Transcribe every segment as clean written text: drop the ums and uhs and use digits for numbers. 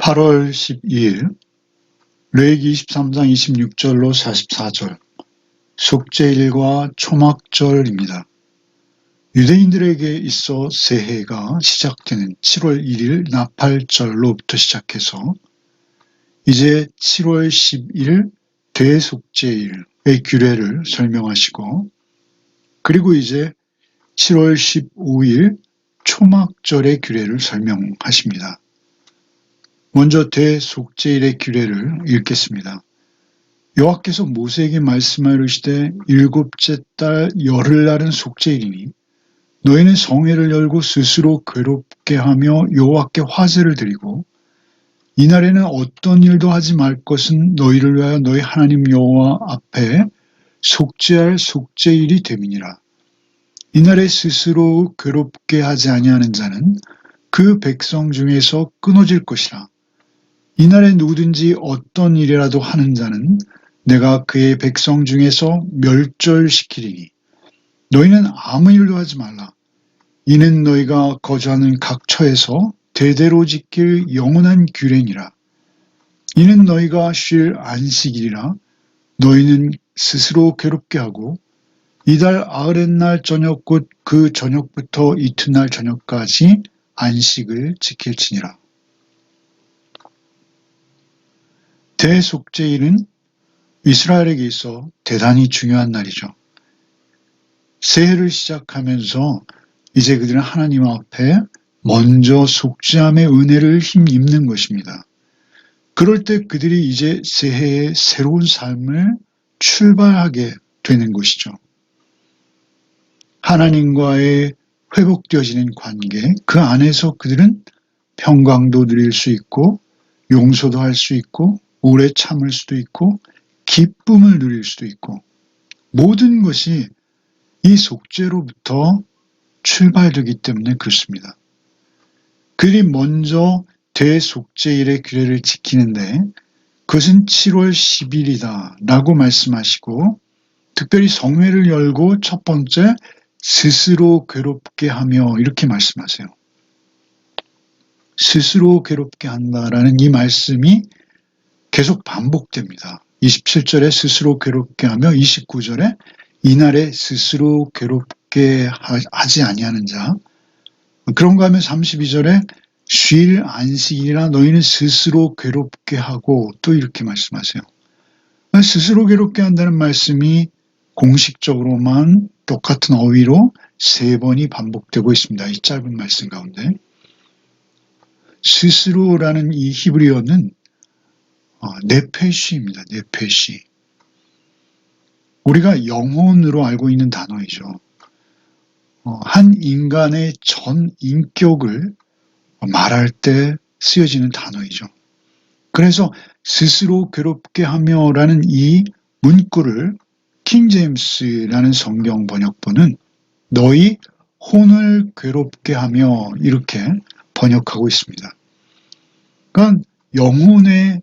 8월 12일 레위기 23장 26절로 44절 속죄일과 초막절입니다. 유대인들에게 있어 새해가 시작되는 7월 1일 나팔절로부터 시작해서 이제 7월 10일 대속죄일의 규례를 설명하시고, 그리고 이제 7월 15일 초막절의 규례를 설명하십니다. 먼저 대속죄일의 규례를 읽겠습니다. 여호와께서 모세에게 말씀하시되 일곱째 달 열흘날은 속죄일이니 너희는 성회를 열고 스스로 괴롭게 하며 여호와께 화제를 드리고 이날에는 어떤 일도 하지 말 것은 너희를 위하여 너희 하나님 여호와 앞에 속죄할 속죄일이 됨이니라. 이날에 스스로 괴롭게 하지 아니하는 자는 그 백성 중에서 끊어질 것이라. 이날에 누구든지 어떤 일이라도 하는 자는 내가 그의 백성 중에서 멸절시키리니 너희는 아무 일도 하지 말라. 이는 너희가 거주하는 각 처에서 대대로 지킬 영원한 규례니라. 이는 너희가 쉴 안식일이라. 너희는 스스로 괴롭게 하고 이달 아흐렛날 저녁 곧 그 저녁부터 이튿날 저녁까지 안식을 지킬지니라. 대속죄일은 이스라엘에게 있어 대단히 중요한 날이죠. 새해를 시작하면서 이제 그들은 하나님 앞에 먼저 속죄함의 은혜를 힘입는 것입니다. 그럴 때 그들이 이제 새해의 새로운 삶을 출발하게 되는 것이죠. 하나님과의 회복되어지는 관계, 그 안에서 그들은 평강도 누릴 수 있고 용서도 할 수 있고 오래 참을 수도 있고 기쁨을 누릴 수도 있고 모든 것이 이 속죄로부터 출발되기 때문에 그렇습니다. 그들이 먼저 대속죄일의 규례를 지키는데 그것은 7월 10일이다 라고 말씀하시고, 특별히 성회를 열고 첫 번째 스스로 괴롭게 하며 이렇게 말씀하세요. 스스로 괴롭게 한다라는 이 말씀이 계속 반복됩니다. 27절에 스스로 괴롭게 하며 29절에 이날에 스스로 괴롭게 하지 아니하는 자, 그런가 하면 32절에 쉴 안식일이라 너희는 스스로 괴롭게 하고 또 이렇게 말씀하세요. 스스로 괴롭게 한다는 말씀이 공식적으로만 똑같은 어휘로 3번이 반복되고 있습니다. 이 짧은 말씀 가운데. 스스로라는 이 히브리어는 네페시입니다. 네페시. 우리가 영혼으로 알고 있는 단어이죠. 한 인간의 전 인격을 말할 때 쓰여지는 단어이죠. 그래서 스스로 괴롭게 하며 라는 이 문구를 킹제임스라는 성경 번역본은 너희 혼을 괴롭게 하며 이렇게 번역하고 있습니다. 그러니까 영혼의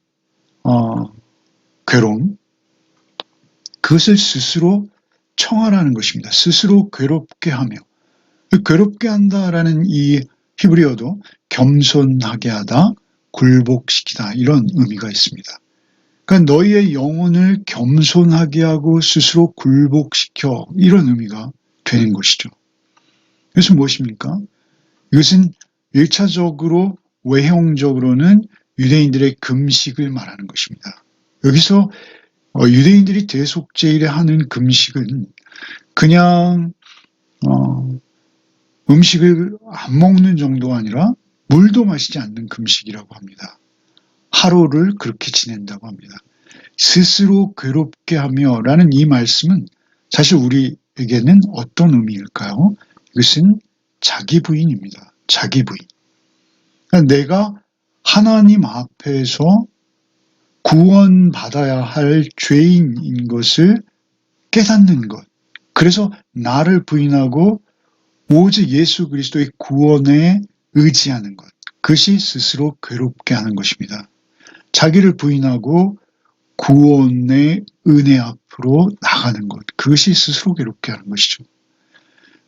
괴로움, 그것을 스스로 청하라는 것입니다. 스스로 괴롭게 하며. 괴롭게 한다라는 이 히브리어도 겸손하게 하다, 굴복시키다 이런 의미가 있습니다. 그러니까 너희의 영혼을 겸손하게 하고 스스로 굴복시켜 이런 의미가 되는 것이죠. 이것은 무엇입니까? 이것은 1차적으로 외형적으로는 유대인들의 금식을 말하는 것입니다. 여기서 유대인들이 대속죄일에 하는 금식은 그냥 음식을 안 먹는 정도가 아니라 물도 마시지 않는 금식이라고 합니다. 하루를 그렇게 지낸다고 합니다. 스스로 괴롭게 하며 라는 이 말씀은 사실 우리에게는 어떤 의미일까요? 이것은 자기 부인입니다. 자기 부인. 그러니까 내가 하나님 앞에서 구원받아야 할 죄인인 것을 깨닫는 것. 그래서 나를 부인하고 오직 예수 그리스도의 구원에 의지하는 것. 그것이 스스로 괴롭게 하는 것입니다. 자기를 부인하고 구원의 은혜 앞으로 나가는 것. 그것이 스스로 괴롭게 하는 것이죠.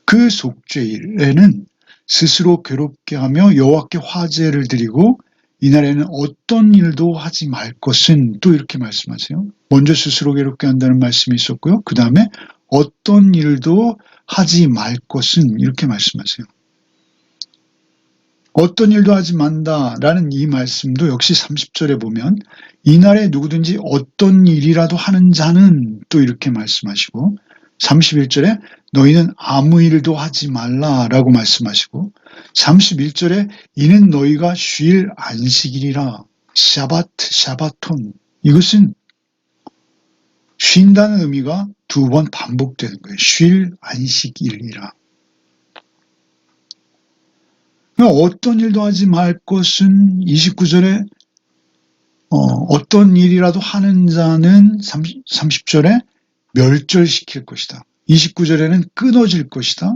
그 속죄일에는 스스로 괴롭게 하며 여호와께 화제를 드리고 이날에는 어떤 일도 하지 말 것은 또 이렇게 말씀하세요. 먼저 스스로 괴롭게 한다는 말씀이 있었고요. 그 다음에 어떤 일도 하지 말 것은 이렇게 말씀하세요. 어떤 일도 하지 만다라는 이 말씀도 역시 30절에 보면 이날에 누구든지 어떤 일이라도 하는 자는 또 이렇게 말씀하시고 31절에 너희는 아무 일도 하지 말라라고 말씀하시고 31절에 이는 너희가 쉴 안식일이라 샤바톤 이것은 쉰다는 의미가 두 번 반복되는 거예요. 쉴 안식일이라. 어떤 일도 하지 말 것은 29절에 어떤 일이라도 하는 자는 30절에 멸절시킬 것이다. 29절에는 끊어질 것이다.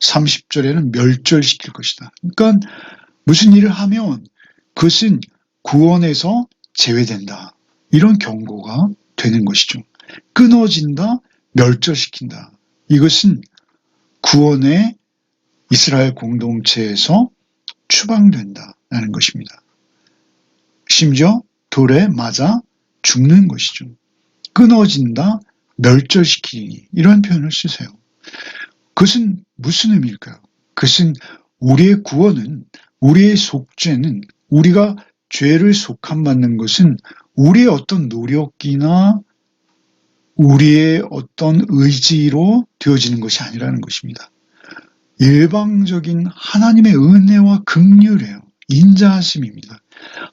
30절에는 멸절시킬 것이다. 그러니까 무슨 일을 하면 그것은 구원에서 제외된다. 이런 경고가 되는 것이죠. 끊어진다, 멸절시킨다. 이것은 구원의 이스라엘 공동체에서 추방된다라는 것입니다. 심지어 돌에 맞아 죽는 것이죠. 끊어진다, 멸절시키니 이런 표현을 쓰세요. 그것은 무슨 의미일까요? 그것은 우리의 구원은 우리의 속죄는 우리가 죄를 속함받는 것은 우리의 어떤 노력이나 우리의 어떤 의지로 되어지는 것이 아니라는 것입니다. 일방적인 하나님의 은혜와 긍휼이에요. 인자하심입니다.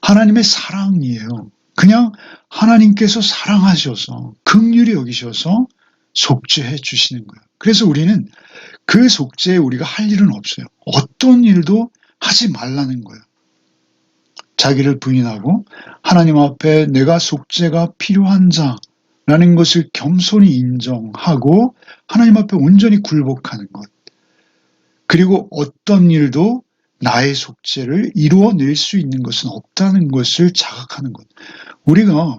하나님의 사랑이에요. 그냥 하나님께서 사랑하셔서 긍휼히 여기셔서 속죄해 주시는 거예요. 그래서 우리는 그 속죄에 우리가 할 일은 없어요. 어떤 일도 하지 말라는 거예요. 자기를 부인하고 하나님 앞에 내가 속죄가 필요한 자라는 것을 겸손히 인정하고 하나님 앞에 온전히 굴복하는 것. 그리고 어떤 일도 나의 속죄를 이루어낼 수 있는 것은 없다는 것을 자각하는 것. 우리가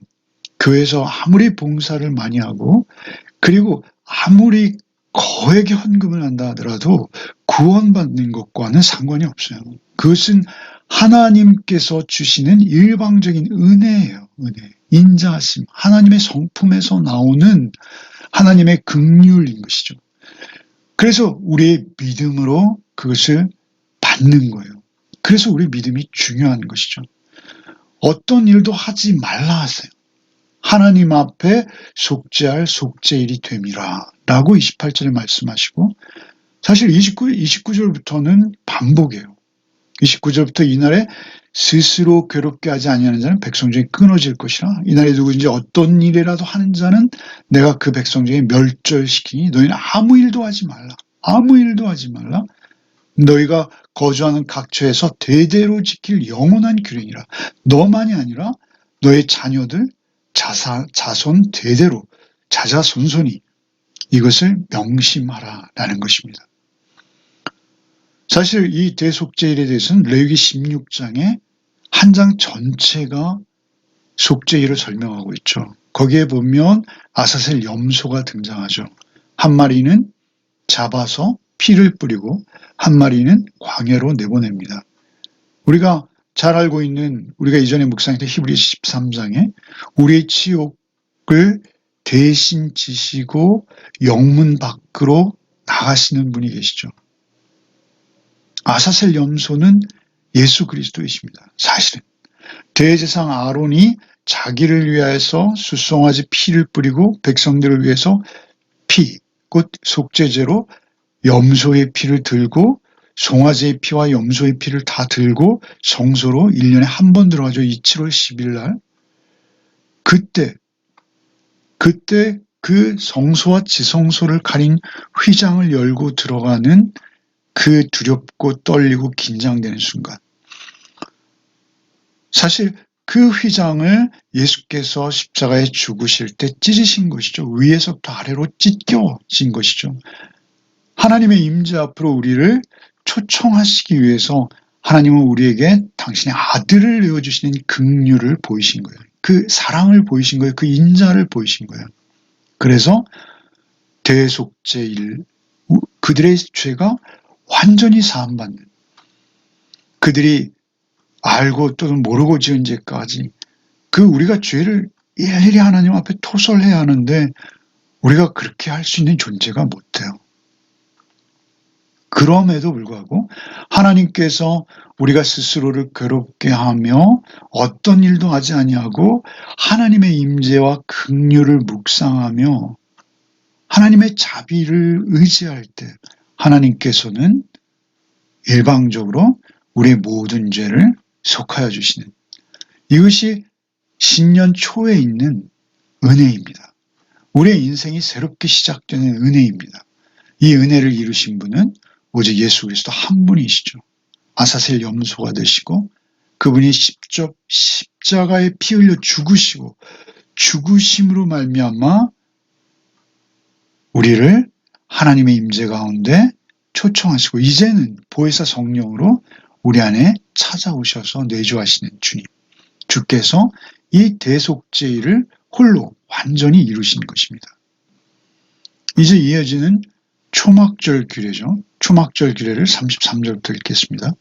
교회에서 아무리 봉사를 많이 하고 그리고 아무리 거액의 헌금을 한다 하더라도 구원받는 것과는 상관이 없어요. 그것은 하나님께서 주시는 일방적인 은혜예요. 은혜. 인자하심. 하나님의 성품에서 나오는 하나님의 긍휼인 것이죠. 그래서 우리의 믿음으로 그것을 받는 거예요. 그래서 우리 믿음이 중요한 것이죠. 어떤 일도 하지 말라 하세요. 하나님 앞에 속죄할 속죄일이 됨이라 라고 28절에 말씀하시고 사실 29절부터는 반복이에요. 29절부터 이날에 스스로 괴롭게 하지 아니하는 자는 백성 중에 끊어질 것이라 이날에 누구든지 어떤 일이라도 하는 자는 내가 그 백성 중에 멸절시키니 너희는 아무 일도 하지 말라. 아무 일도 하지 말라. 너희가 거주하는 각처에서 대대로 지킬 영원한 규례니라. 너만이 아니라 너의 자녀들 자손 대대로 자자손손이 이것을 명심하라라는 것입니다. 사실 이 대속죄일에 대해서는 레위기 16장에 한 장 전체가 속죄일을 설명하고 있죠. 거기에 보면 아사셀 염소가 등장하죠. 한 마리는 잡아서 피를 뿌리고 한 마리는 광야로 내보냅니다. 우리가 잘 알고 있는 우리가 이전에 묵상했던 히브리서 13장에 우리의 치욕을 대신 지시고 영문 밖으로 나가시는 분이 계시죠. 아사셀 염소는 예수 그리스도이십니다. 사실은 대제사장 아론이 자기를 위하여서 수송아지 피를 뿌리고 백성들을 위해서 피, 곧 속죄제로 염소의 피를 들고 송아지의 피와 염소의 피를 다 들고 성소로 1년에 한 번 들어가죠. 이 7월 10일 날. 그때 그 성소와 지성소를 가린 휘장을 열고 들어가는 그 두렵고 떨리고 긴장되는 순간. 사실 그 휘장을 예수께서 십자가에 죽으실 때 찢으신 것이죠. 위에서부터 아래로 찢겨진 것이죠. 하나님의 임재 앞으로 우리를 초청하시기 위해서 하나님은 우리에게 당신의 아들을 내어주시는 긍휼을 보이신 거예요. 그 사랑을 보이신 거예요. 그 인자를 보이신 거예요. 그래서 대속죄일, 그들의 죄가 완전히 사함받는, 그들이 알고 또는 모르고 지은 죄까지 우리가 죄를 일일이 하나님 앞에 토설해야 하는데 우리가 그렇게 할 수 있는 존재가 못 돼요. 그럼에도 불구하고 하나님께서 우리가 스스로를 괴롭게 하며 어떤 일도 하지 아니하고 하나님의 임재와 긍휼을 묵상하며 하나님의 자비를 의지할 때 하나님께서는 일방적으로 우리의 모든 죄를 속하여 주시는, 이것이 신년 초에 있는 은혜입니다. 우리의 인생이 새롭게 시작되는 은혜입니다. 이 은혜를 이루신 분은 오직 예수 그리스도 한 분이시죠. 아사셀 염소가 되시고 그분이 십자가에 피 흘려 죽으시고 죽으심으로 말미암아 우리를 하나님의 임재 가운데 초청하시고 이제는 보혜사 성령으로 우리 안에 찾아오셔서 내주하시는 주님, 주께서 이 대속죄를 홀로 완전히 이루신 것입니다. 이제 이어지는 초막절 규례죠. 초막절 규례를 33절부터 읽겠습니다.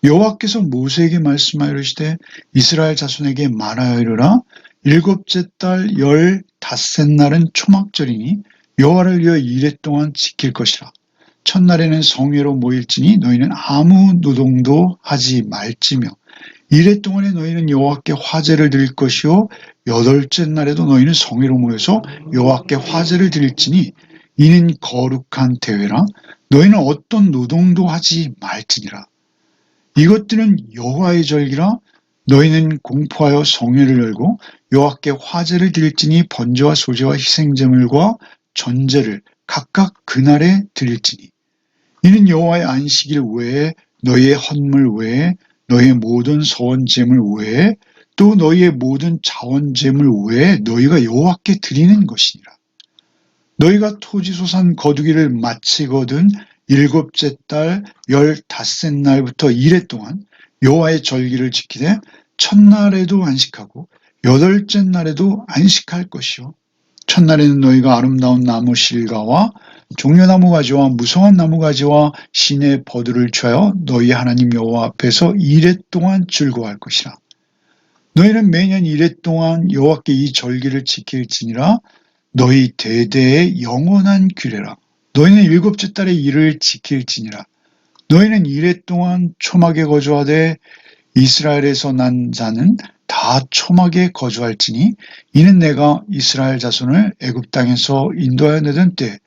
여호와께서 모세에게 말씀하여 이르시되 이스라엘 자손에게 말하여 이르라. 일곱째 달 15날은 초막절이니 여호와를 위하여 이레 동안 지킬 것이라. 첫날에는 성회로 모일지니 너희는 아무 노동도 하지 말지며 이레 동안에 너희는 여호와께 화제를 드릴 것이요 여덟째 날에도 너희는 성회로 모여서 여호와께 화제를 드릴지니 이는 거룩한 대회라. 너희는 어떤 노동도 하지 말지니라. 이것들은 여호와의 절기라. 너희는 공포하여 성회를 열고 여호와께 화제를 드릴지니 번제와 소제와 희생제물과 전제를 각각 그날에 드릴지니 이는 여호와의 안식일 외에 너희의 헌물 외에 너희의 모든 서원제물 외에 또 너희의 모든 자원제물 외에 너희가 여호와께 드리는 것이니라. 너희가 토지소산 거두기를 마치거든 일곱째 달 15날부터 이레 동안 여호와의 절기를 지키되 첫날에도 안식하고 여덟째 날에도 안식할 것이요. 첫날에는 너희가 아름다운 나무 실과와 종려나무 가지와 무성한 나무 가지와 시내 버들을 취하여 너희 하나님 여호와 앞에서 이레 동안 즐거워할 것이라. 너희는 매년 이레 동안 여호와께 이 절기를 지킬지니라. 너희 대대의 영원한 규례라. 너희는 일곱째 달에 이를 지킬지니라. 너희는 이레 동안 초막에 거주하되 이스라엘에서 난 자는 다 초막에 거주할지니 이는 내가 이스라엘 자손을 애굽 땅에서 인도하여 내던 때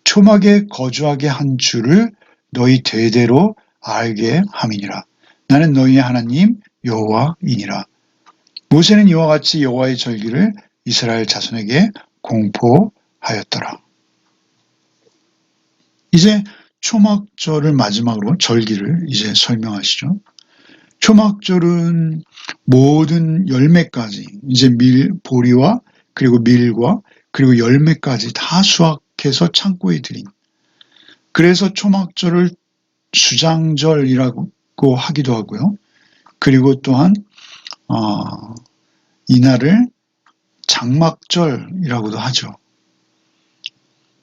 초막에 거주하게 한 줄을 너희 대대로 알게 함이니라. 나는 너희의 하나님 여호와이니라. 모세는 이와 같이 여호와의 절기를 이스라엘 자손에게 공포하였더라. 이제 초막절을 마지막으로 절기를 이제 설명하시죠. 초막절은 모든 열매까지 이제 보리와 그리고 밀과 그리고 열매까지 다 수확해서 창고에 들인, 그래서 초막절을 수장절이라고 하기도 하고요. 그리고 또한 이날을 장막절이라고도 하죠.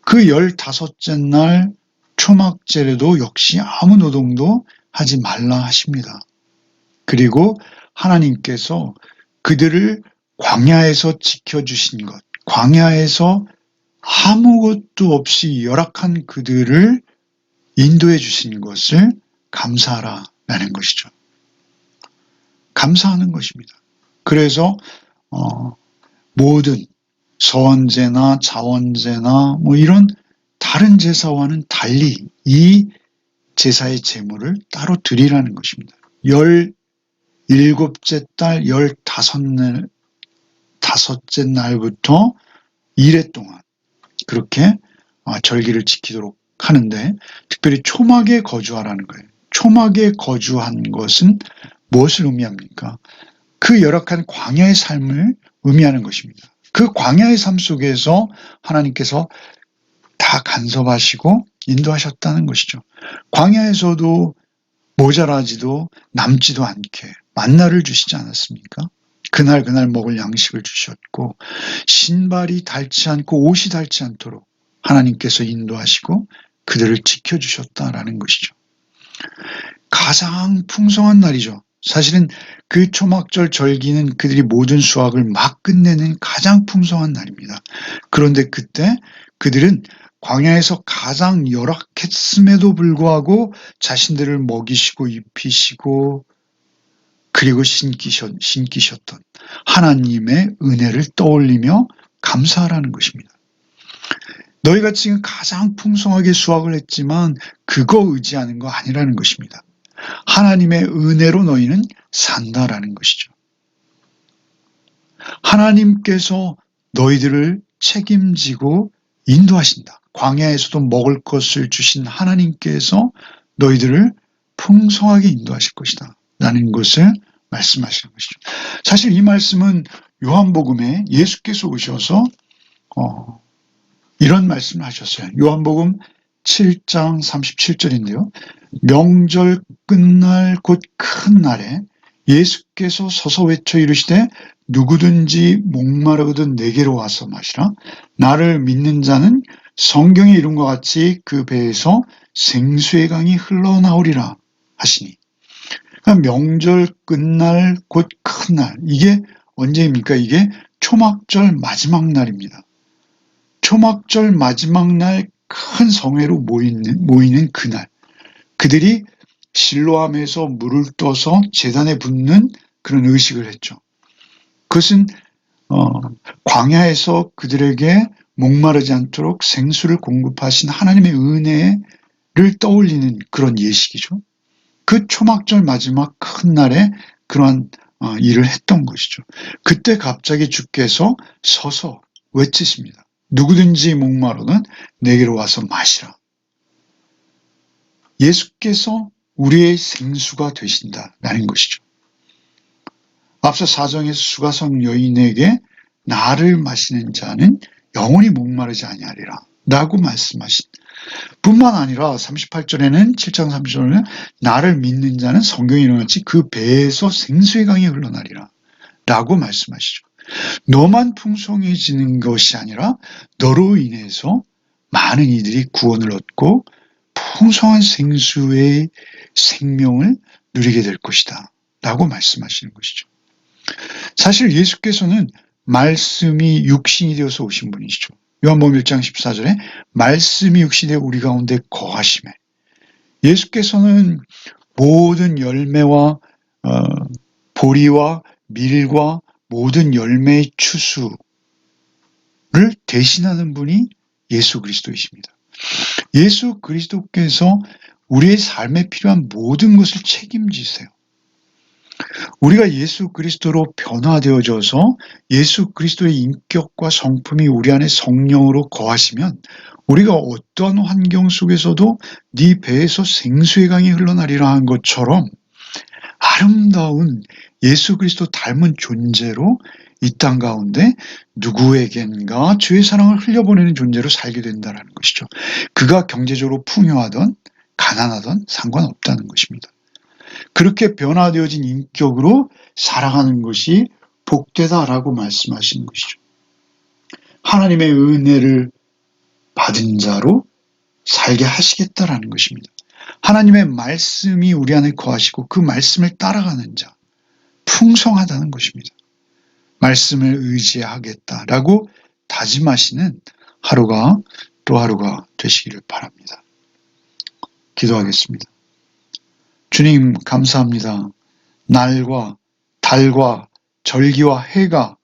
그 15째 날 초막절에도 역시 아무 노동도 하지 말라 하십니다. 그리고 하나님께서 그들을 광야에서 지켜주신 것, 광야에서 아무것도 없이 열악한 그들을 인도해 주신 것을 감사하라라는 것이죠. 감사하는 것입니다. 그래서 모든 서원제나 자원제나 이런 다른 제사와는 달리 이 제사의 제물을 따로 드리라는 것입니다. 17째 달 15째 날부터 이레 동안 그렇게 절기를 지키도록 하는데, 특별히 초막에 거주하라는 거예요. 초막에 거주한 것은 무엇을 의미합니까? 그 열악한 광야의 삶을 의미하는 것입니다. 그 광야의 삶 속에서 하나님께서 다 간섭하시고 인도하셨다는 것이죠. 광야에서도 모자라지도 남지도 않게 만나를 주시지 않았습니까? 그날 먹을 양식을 주셨고 신발이 닳지 않고 옷이 닳지 않도록 하나님께서 인도하시고 그들을 지켜주셨다라는 것이죠. 가장 풍성한 날이죠. 사실은 그 초막절 절기는 그들이 모든 수확을 막 끝내는 가장 풍성한 날입니다. 그런데 그때 그들은 광야에서 가장 열악했음에도 불구하고 자신들을 먹이시고 입히시고 그리고 신기셨던 하나님의 은혜를 떠올리며 감사하라는 것입니다. 너희가 지금 가장 풍성하게 수확을 했지만 그거 의지하는 거 아니라는 것입니다. 하나님의 은혜로 너희는 산다라는 것이죠. 하나님께서 너희들을 책임지고 인도하신다. 광야에서도 먹을 것을 주신 하나님께서 너희들을 풍성하게 인도하실 것이다. 라는 것을 말씀하시는 것이죠. 사실 이 말씀은 요한복음에 예수께서 오셔서 이런 말씀을 하셨어요. 요한복음 7장 37절인데요. 명절 끝날 곧 큰 날에 예수께서 서서 외쳐 이르시되 누구든지 목마르거든 내게로 와서 마시라. 나를 믿는 자는 성경에 이룬 것 같이 그 배에서 생수의 강이 흘러나오리라 하시니. 그러니까 명절 끝날 곧 큰 날. 이게 언제입니까? 이게 초막절 마지막 날입니다. 초막절 마지막 날 큰 성회로 모이는 그날. 그들이 실로암에서 물을 떠서 제단에 붓는 그런 의식을 했죠. 그것은 광야에서 그들에게 목마르지 않도록 생수를 공급하신 하나님의 은혜를 떠올리는 그런 예식이죠. 그 초막절 마지막 큰 날에 그러한 일을 했던 것이죠. 그때 갑자기 주께서 서서 외치십니다. 누구든지 목마르면 내게로 와서 마시라. 예수께서 우리의 생수가 되신다라는 것이죠. 앞서 사정에서 수가성 여인에게 나를 마시는 자는 영원히 목마르지 아니하리라 라고 말씀하신 뿐만 아니라 38절에는 7장 30절에는 나를 믿는 자는 성경에 일어났지 그 배에서 생수의 강이 흘러나리라 라고 말씀하시죠. 너만 풍성해지는 것이 아니라 너로 인해서 많은 이들이 구원을 얻고 풍성한 생수의 생명을 누리게 될 것이다 라고 말씀하시는 것이죠. 사실 예수께서는 말씀이 육신이 되어서 오신 분이시죠. 요한복음 1장 14절에 말씀이 육신이 되어 우리 가운데 거하심에 예수께서는 모든 열매와 보리와 밀과 모든 열매의 추수를 대신하는 분이 예수 그리스도이십니다. 예수 그리스도께서 우리의 삶에 필요한 모든 것을 책임지세요. 우리가 예수 그리스도로 변화되어져서 예수 그리스도의 인격과 성품이 우리 안에 성령으로 거하시면 우리가 어떠한 환경 속에서도 네 배에서 생수의 강이 흘러나리라 한 것처럼 아름다운 예수 그리스도 닮은 존재로 이 땅 가운데 누구에겐가 주의 사랑을 흘려보내는 존재로 살게 된다는 것이죠. 그가 경제적으로 풍요하던 가난하던 상관없다는 것입니다. 그렇게 변화되어진 인격으로 살아가는 것이 복되다라고 말씀하시는 것이죠. 하나님의 은혜를 받은 자로 살게 하시겠다라는 것입니다. 하나님의 말씀이 우리 안에 거하시고 그 말씀을 따라가는 자, 풍성하다는 것입니다. 말씀을 의지하겠다라고 다짐하시는 하루가 또 하루가 되시기를 바랍니다. 기도하겠습니다. 주님 감사합니다. 날과 달과 절기와 해가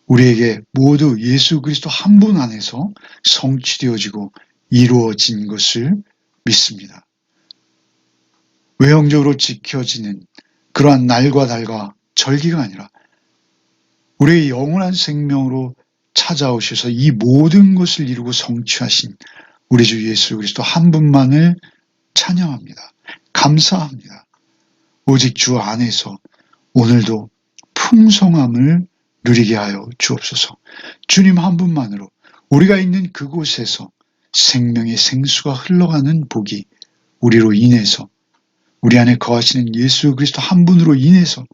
우리에게 모두 예수 그리스도 한 분 안에서 성취되어지고 이루어진 것을 믿습니다. 외형적으로 지켜지는 그러한 날과 달과 절기가 아니라 우리의 영원한 생명으로 찾아오셔서 이 모든 것을 이루고 성취하신 우리 주 예수 그리스도 한 분만을 찬양합니다. 감사합니다. 오직 주 안에서 오늘도 풍성함을 누리게 하여 주옵소서. 주님 한 분만으로 우리가 있는 그곳에서 생명의 생수가 흘러가는 복이 우리로 인해서 우리 안에 거하시는 예수 그리스도 한 분으로 인해서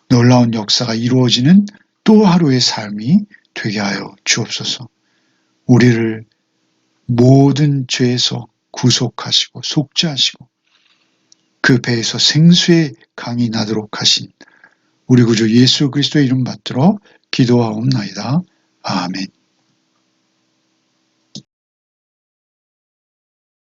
놀라운 역사가 이루어지는 또 하루의 삶이 되게 하여 주옵소서. 우리를 모든 죄에서 구속하시고 속죄하시고 그 배에서 생수의 강이 나도록 하신 우리 구주 예수 그리스도의 이름 받들어 기도하옵나이다. 아멘.